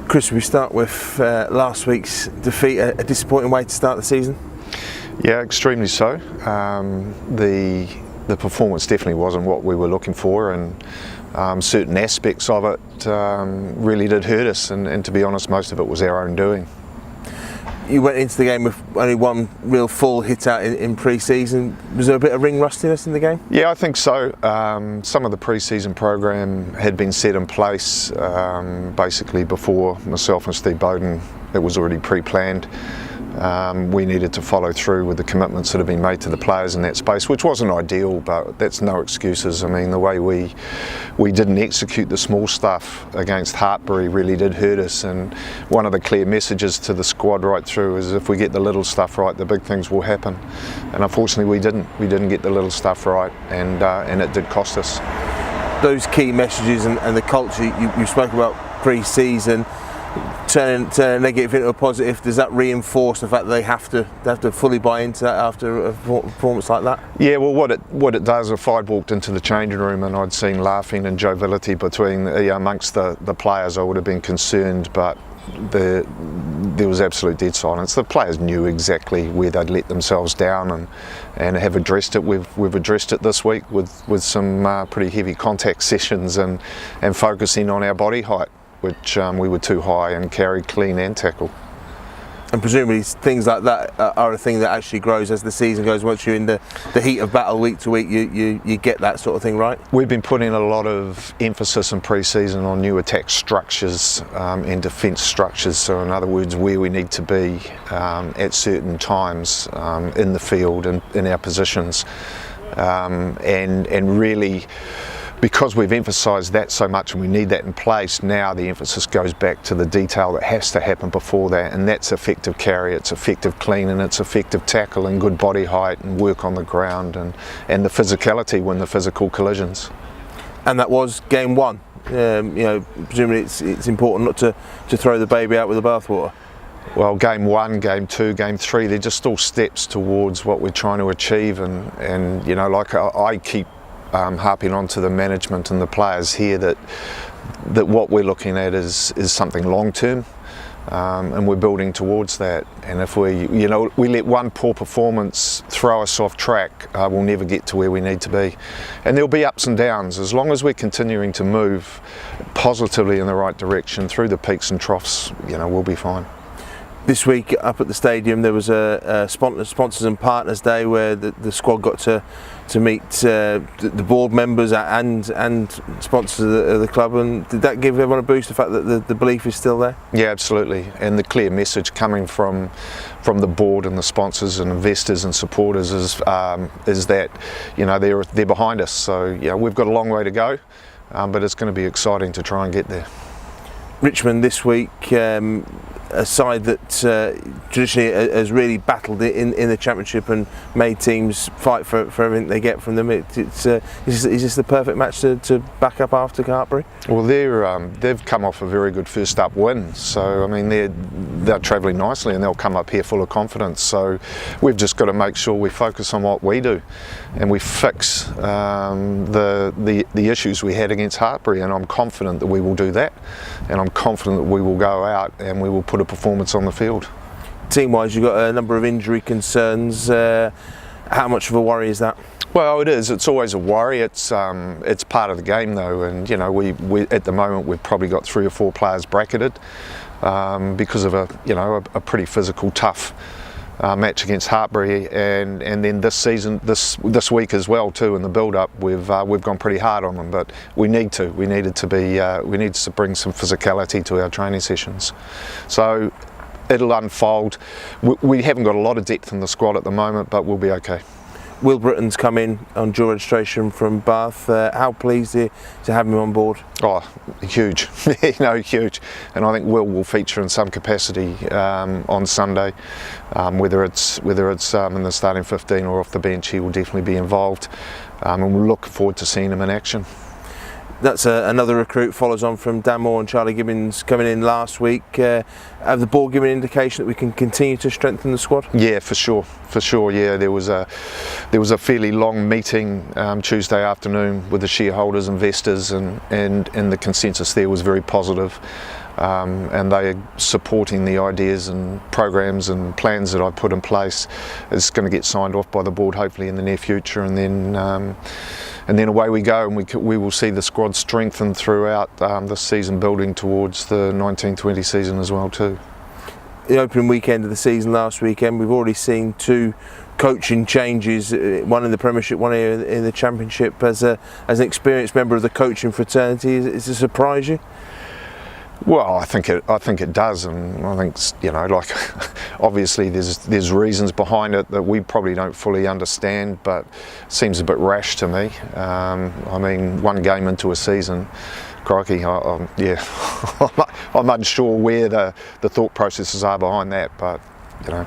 Chris, we start with last week's defeat, a disappointing way to start the season? Yeah, extremely so. The performance definitely wasn't what we were looking for, and certain aspects of it really did hurt us, and to be honest, most of it was our own doing. You went into the game with only one real full hit out in pre-season. Was there a bit of ring rustiness in the game? Yeah, I think so. Some of the pre-season program had been set in place basically before myself and Steve Bowden. It was already pre-planned. We needed to follow through with the commitments that have been made to the players in that space, which wasn't ideal, but that's no excuses. I mean, the way we didn't execute the small stuff against Hartpury really did hurt us, and one of the clear messages to the squad right through is if we get the little stuff right, the big things will happen. And unfortunately we didn't get the little stuff right, and it did cost us. Those key messages and the culture you spoke about pre-season, turn a negative into a positive, does that reinforce the fact that they have to fully buy into that after a performance like that? Yeah, well, what it does, if I'd walked into the changing room and I'd seen laughing and joviality amongst the players, I would have been concerned, but there was absolute dead silence. The players knew exactly where they'd let themselves down and have addressed it. We've addressed it this week with some pretty heavy contact sessions and focusing on our body height, which we were too high and carried clean and tackle. And presumably things like that are a thing that actually grows as the season goes. Once you're in the heat of battle week to week, you get that sort of thing right? We've been putting a lot of emphasis in pre-season on new attack structures and defence structures, so in other words where we need to be at certain times in the field and in our positions, and really, because we've emphasised that so much and we need that in place, now the emphasis goes back to the detail that has to happen before that, and that's effective carry, it's effective clean, and it's effective tackle and good body height and work on the ground and the physicality when the physical collisions. And that was game one. Presumably it's important not to throw the baby out with the bathwater. Well, game one, game two, game three, they're just all steps towards what we're trying to achieve, and like I keep harping on to the management and the players here that what we're looking at is something long term, and we're building towards that. And if we let one poor performance throw us off track, we'll never get to where we need to be. And there'll be ups and downs. As long as we're continuing to move positively in the right direction through the peaks and troughs, we'll be fine. This week up at the stadium there was a sponsors and partners day where the squad got to meet the board members and sponsors of the club, and did that give everyone a boost, the fact that the belief is still there? Yeah, absolutely, and the clear message coming from the board and the sponsors and investors and supporters is that they're behind us. So we've got a long way to go, but it's going to be exciting to try and get there. Richmond this week, a side that traditionally has really battled in the championship and made teams fight for everything they get from them. Is this the perfect match to back up after Hartpury? Well, they've come off a very good first up win, so I mean they're travelling nicely and they'll come up here full of confidence. So we've just got to make sure we focus on what we do and we fix the issues we had against Hartpury, and I'm confident that we will do that, and I'm confident that we will go out and we will put a performance on the field. Team-wise, you've got a number of injury concerns. How much of a worry is that? Well, it is. It's always a worry. It's part of the game, though, and we at the moment we've probably got 3 or 4 players bracketed because of a pretty physical, tough match against Hartpury, and then this season, this week as well too, in the build-up, we've gone pretty hard on them, but we need to bring some physicality to our training sessions. So it'll unfold. We haven't got a lot of depth in the squad at the moment, but we'll be okay. Will Britton's come in on dual registration from Bath. How pleased to have him on board? Oh, huge, huge. And I think Will feature in some capacity on Sunday. Whether it's in the starting 15 or off the bench, he will definitely be involved. And we'll look forward to seeing him in action. That's another recruit, follows on from Dan Moore and Charlie Gibbons coming in last week. Have the board given an indication that we can continue to strengthen the squad? Yeah, for sure. Yeah, there was a fairly long meeting Tuesday afternoon with the shareholders, investors, and the consensus there was very positive. And they are supporting the ideas and programs and plans that I've put in place. It's going to get signed off by the board hopefully in the near future, and then away we go, and we will see the squad strengthen throughout this season, building towards the 19-20 season as well too. The opening weekend of the season last weekend, we've already seen 2 coaching changes, one in the Premiership, one here in the Championship. As an experienced member of the coaching fraternity, does it surprise you? Well, I think it does, and I think, you know, like obviously there's reasons behind it that we probably don't fully understand, but it seems a bit rash to me. I mean, 1 game into a season, crikey, yeah, I'm unsure where the thought processes are behind that, but you know.